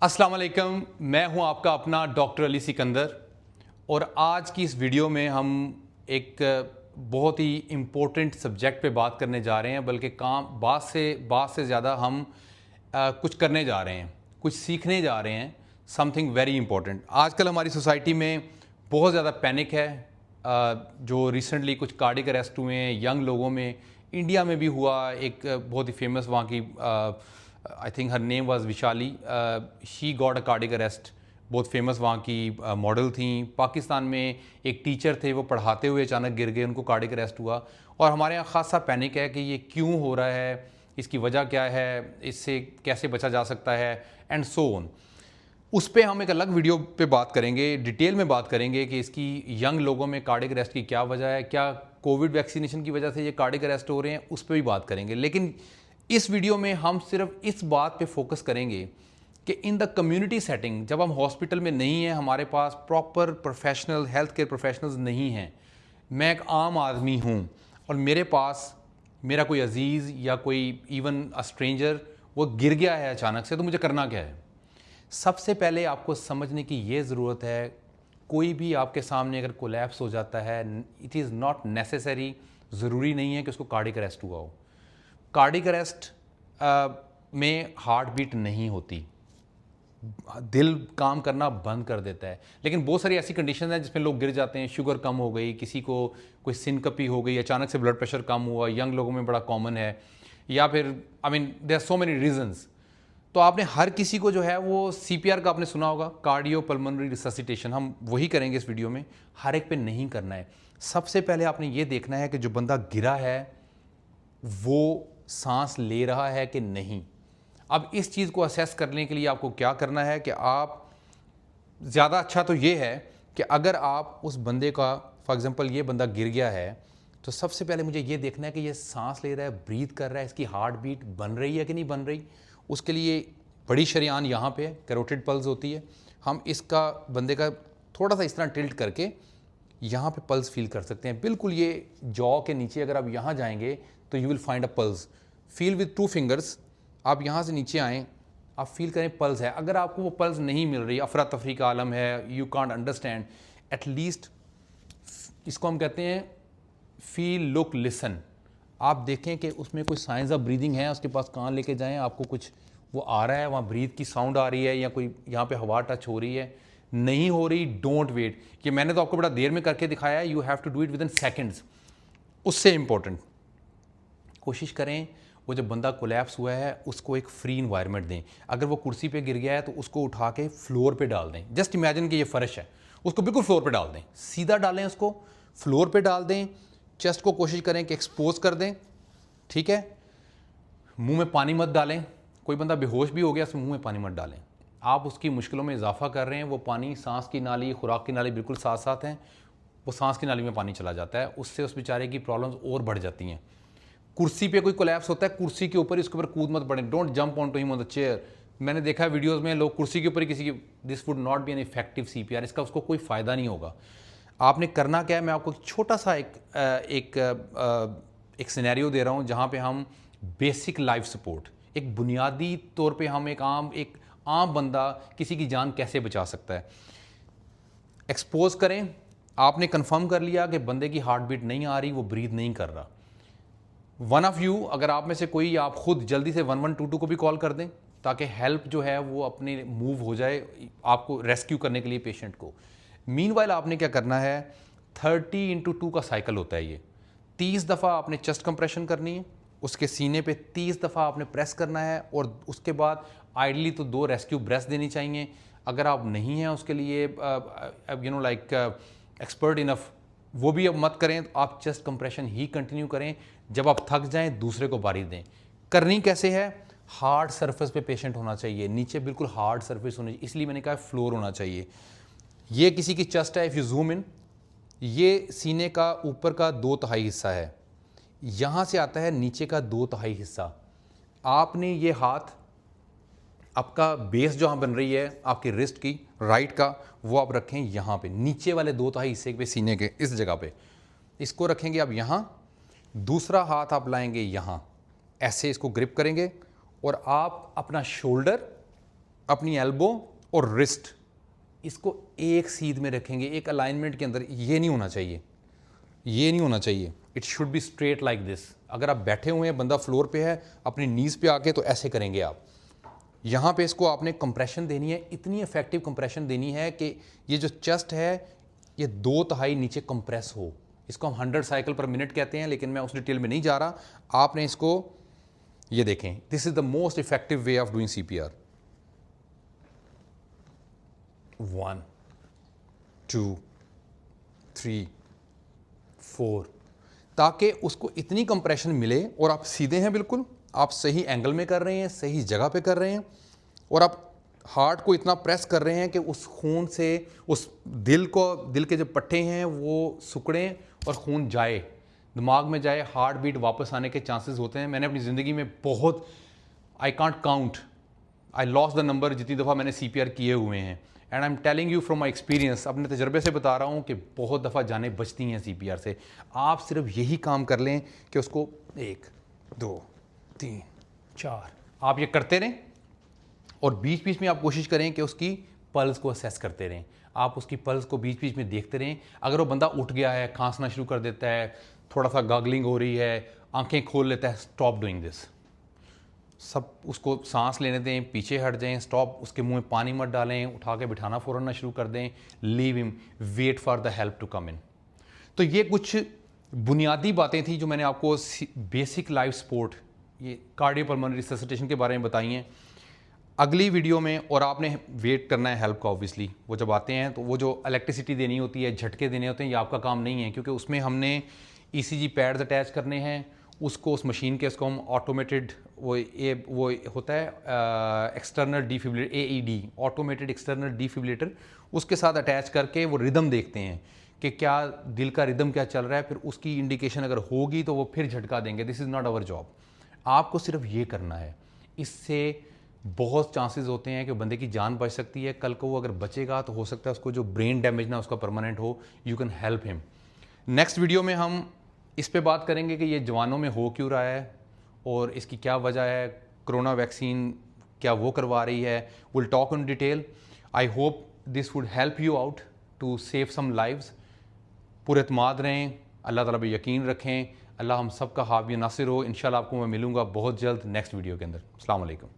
अस्सलाम वालेकुम, मैं हूं आपका अपना डॉक्टर अली सिकंदर और आज की इस वीडियो में हम एक बहुत ही इम्पोर्टेंट सब्जेक्ट पे बात करने जा रहे हैं। बल्कि बात से ज़्यादा हम कुछ करने जा रहे हैं, कुछ सीखने जा रहे हैं, समथिंग वेरी इंपॉर्टेंट। आजकल हमारी सोसाइटी में बहुत ज़्यादा पैनिक है। जो रिसेंटली कुछ कार्डियक अरेस्ट हुए हैं यंग लोगों में, इंडिया में भी हुआ। एक बहुत ही फेमस वहाँ की I think her name was Vishali, she got a cardiac arrest. बहुत फेमस वहाँ की मॉडल थी। पाकिस्तान में एक टीचर थे, वो पढ़ाते हुए अचानक गिर गए, उनको कार्डियक अरेस्ट हुआ। और हमारे यहाँ खासा पैनिक है कि ये क्यों हो रहा है, इसकी वजह क्या है, इससे कैसे बचा जा सकता है, एंड सो ऑन। उस पर हम एक अलग वीडियो पे बात करेंगे, डिटेल में बात करेंगे कि इसकी यंग लोगों में कार्डियक अरेस्ट की क्या वजह है, क्या कोविड वैक्सीनेशन की वजह से ये कार्डियक अरेस्ट हो रहे हैं, उस पर भी बात करेंगे। लेकिन इस वीडियो में हम सिर्फ इस बात पे फोकस करेंगे कि इन द कम्युनिटी सेटिंग, जब हम हॉस्पिटल में नहीं हैं, हमारे पास proper professional health care professionals नहीं हैं, मैं एक आम आदमी हूँ और मेरे पास मेरा कोई अजीज़ या कोई इवन अ स्ट्रेंजर वो गिर गया है अचानक से, तो मुझे करना क्या है। सबसे पहले आपको समझने की ये ज़रूरत है, कोई भी आपके सामने अगर कोलैप्स हो जाता है, इट इज़ नॉट नेसेसरी, ज़रूरी नहीं है कि उसको कार्डियक अरेस्ट हुआ हो। कार्डियक अरेस्ट में हार्ट बीट नहीं होती, दिल काम करना बंद कर देता है। लेकिन बहुत सारी ऐसी कंडीशन हैं जिसमें लोग गिर जाते हैं। शुगर कम हो गई, किसी को कोई सिनकपी हो गई, अचानक से ब्लड प्रेशर कम हुआ, यंग लोगों में बड़ा कॉमन है। या फिर I mean there are so many reasons. तो आपने हर किसी को जो है वो सीपीआर का आपने सुना होगा, कार्डियो पल्मोनरी रिससिटेशन, हम वही करेंगे इस वीडियो में। हर एक पे नहीं करना है। सबसे पहले आपने ये देखना है कि जो बंदा गिरा है वो सांस ले रहा है कि नहीं। अब इस चीज़ को असेस करने के लिए आपको क्या करना है कि आप, ज़्यादा अच्छा तो ये है कि अगर आप उस बंदे का, फॉर एग्जांपल ये बंदा गिर गया है, तो सबसे पहले मुझे ये देखना है कि ये सांस ले रहा है, ब्रीथ कर रहा है, इसकी हार्ट बीट बन रही है कि नहीं बन रही। उसके लिए बड़ी शरीयान यहाँ पे है, कैरोटिड पल्स होती है। हम इसका, बंदे का थोड़ा सा इस तरह टिल्ट करके यहाँ पे पल्स फील कर सकते हैं। बिल्कुल ये जॉ के नीचे अगर आप यहाँ जाएंगे तो you will find a pulse. Feel with 2 fingers. आप यहाँ से नीचे आएँ, आप फील करें पल्स है। अगर आपको वो पल्स नहीं मिल रही, अफरा तफरी का आलम है, यू कांट अंडरस्टैंड, एटलीस्ट इसको हम कहते हैं फील, लुक, लिसन। आप देखें कि उसमें कोई साइंस ऑफ ब्रीदिंग है, उसके पास कान लेके जाएं, आपको कुछ वो आ रहा है, वहाँ ब्रीथ की साउंड आ रही है, या कोई यहाँ पे हवा टच हो रही है। नहीं हो रही, डोंट वेट। ये मैंने तो आपको बड़ा देर में करके दिखाया है, you have to do it within seconds. उससे इंपॉर्टेंट, कोशिश करें वो जब बंदा कोलैप्स हुआ है उसको एक फ्री इन्वायरमेंट दें। अगर वो कुर्सी पे गिर गया है तो उसको उठा के फ्लोर पे डाल दें। जस्ट इमेजिन कि ये फर्श है, उसको बिल्कुल फ्लोर पे डाल दें, सीधा डालें, उसको फ्लोर पे डाल दें। चेस्ट को कोशिश करें कि एक्सपोज कर दें, ठीक है। मुंह में पानी मत डालें। कोई बंदा बेहोश भी हो गया तो मुंह में पानी मत डालें, आप उसकी मुश्किलों में इजाफा कर रहे हैं। वो पानी, सांस की नाली, खुराक की नाली बिल्कुल साथ साथ हैं, वो सांस की नाली में पानी चला जाता है, उससे उस बेचारे की प्रॉब्लम्स और बढ़ जाती हैं। कुर्सी पे कोई कोलैप्स होता है, कुर्सी के ऊपर इसके ऊपर कूद मत पड़े, don't jump on to him on the chair. मैंने देखा है वीडियोस में लोग कुर्सी के ऊपर ही किसी की, this would not be an effective CPR. इसका उसको कोई फ़ायदा नहीं होगा। आपने करना क्या है, मैं आपको छोटा सा एक सिनेरियो दे रहा हूँ जहाँ पे हम बेसिक लाइफ सपोर्ट, एक बुनियादी तौर पे हम एक आम बंदा किसी की जान कैसे बचा सकता है। एक्सपोज करें, आपने कंफर्म कर लिया कि बंदे की हार्ट बीट नहीं आ रही, वो ब्रीथ नहीं कर रहा। वन ऑफ यू, अगर आप में से कोई, आप खुद जल्दी से 1122 को भी कॉल कर दें ताकि हेल्प जो है वो अपने मूव हो जाए आपको रेस्क्यू करने के लिए पेशेंट को। मीनवाइल आपने क्या करना है, 30x2 का साइकिल होता है ये। 30 दफ़ा आपने चेस्ट कंप्रेशन करनी है, उसके सीने पे 30 दफ़ा आपने प्रेस करना है, और उसके बाद आइडली तो 2 रेस्क्यू ब्रेथ देनी चाहिए। अगर आप नहीं हैं उसके लिए एक्सपर्ट इनफ, वो भी अब मत करें, आप चेस्ट कंप्रेशन ही कंटिन्यू करें। जब आप थक जाएं दूसरे को बारी दें। करनी कैसे है, हार्ड सरफेस पे पेशेंट होना चाहिए, नीचे बिल्कुल हार्ड सरफेस होनी चाहिए, इसलिए मैंने कहा फ्लोर होना चाहिए। ये किसी की चेस्ट है, इफ़ यू जूम इन, ये सीने का ऊपर का 2/3 हिस्सा है, यहाँ से आता है नीचे का 2/3 हिस्सा। आपने ये हाथ, आपका बेस जहाँ बन रही है आपकी रिस्ट की राइट का, वो आप रखें यहाँ पे, नीचे वाले 2/3 हिस्से पे, सीने के इस जगह पे इसको रखेंगे आप यहाँ। दूसरा हाथ आप लाएंगे यहाँ, ऐसे इसको ग्रिप करेंगे, और आप अपना शोल्डर अपनी एल्बो और रिस्ट इसको एक सीध में रखेंगे, एक अलाइनमेंट के अंदर। ये नहीं होना चाहिए, ये नहीं होना चाहिए। It should be straight like this. अगर आप बैठे हुए हैं, बंदा फ्लोर पे है, अपनी नीज़ पे आके तो ऐसे करेंगे आप। यहाँ पे इसको आपने कंप्रेशन देनी है, इतनी इफेक्टिव कंप्रेशन देनी है कि ये जो चेस्ट है ये 2/3 नीचे कंप्रेस हो। इसको हम 100 साइकिल पर मिनट कहते हैं, लेकिन मैं उस डिटेल में नहीं जा रहा। आपने इसको ये देखें, this is the most effective way of doing CPR। 1 2 3 4, ताकि उसको इतनी कंप्रेशन मिले और आप सीधे हैं, बिल्कुल आप सही एंगल में कर रहे हैं, सही जगह पे कर रहे हैं, और आप हार्ट को इतना प्रेस कर रहे हैं कि उस खून से उस दिल के जो पट्टे हैं वो सिकुड़ें और खून जाए, दिमाग में जाए, हार्ट बीट वापस आने के चांसेस होते हैं। मैंने अपनी ज़िंदगी में बहुत, I can't count, I loss the number जितनी दफ़ा मैंने CPR किए हुए हैं। And I am telling you from my experience, अपने तजर्बे से बता रहा हूँ कि बहुत दफ़ा जानें बचती हैं CPR से। आप सिर्फ यही काम कर लें कि उसको 1 2 3 4 आप ये करते रहें, और बीच बीच में आप कोशिश करें कि उसकी पल्स को असेस करते रहें। आप उसकी पल्स को बीच बीच में देखते रहें। अगर वो बंदा उठ गया है, खांसना शुरू कर देता है, थोड़ा सा गागलिंग हो रही है, आंखें खोल लेता है, स्टॉप डूइंग दिस। सब उसको सांस लेने दें, पीछे हट जाएं, स्टॉप, उसके मुंह में पानी मत डालें, उठा के बिठाना फ़ौरन ना शुरू कर दें, leave him, wait for the help to come in. तो ये कुछ बुनियादी बातें थी जो मैंने आपको बेसिक लाइफ सपोर्ट, ये कार्डियोपल्मोनरी रिससिटेशन के बारे में बताई हैं। अगली वीडियो में, और आपने वेट करना है हेल्प का ऑब्वियसली, वो जब आते हैं तो वो जो इलेक्ट्रिसिटी देनी होती है, झटके देने होते हैं, ये आपका काम नहीं है, क्योंकि उसमें हमने ECG पैड्स अटैच करने हैं, उसको उस मशीन के इसको हम ऑटोमेटेड वो होता है external defibrillator, AED, automated external defibrillator, उसके साथ अटैच करके वो रिदम देखते हैं कि क्या दिल का रिदम क्या चल रहा है, फिर उसकी इंडिकेशन अगर होगी तो वो फिर झटका देंगे। This is not our job. आपको सिर्फ ये करना है। इससे बहुत चांसेस होते हैं कि बंदे की जान बच सकती है। कल को वो अगर बचेगा तो हो सकता है उसको जो ब्रेन डैमेज ना उसका परमानेंट हो, you can help him. Next video में हम इस पे बात करेंगे कि ये जवानों में हो क्यों रहा है और इसकी क्या वजह है, कोरोना वैक्सीन क्या वो करवा रही है। Will talk in detail. I hope this would help you out to save some lives. पुरएतमाद रहें, अल्लाह ताला पे यकीन रखें। अल्लाह हम सब का हावी नासिर हो। इंशाल्लाह आपको मैं मिलूँगा बहुत जल्द नेक्स्ट वीडियो के अंदर। अस्सलाम वालेकुम।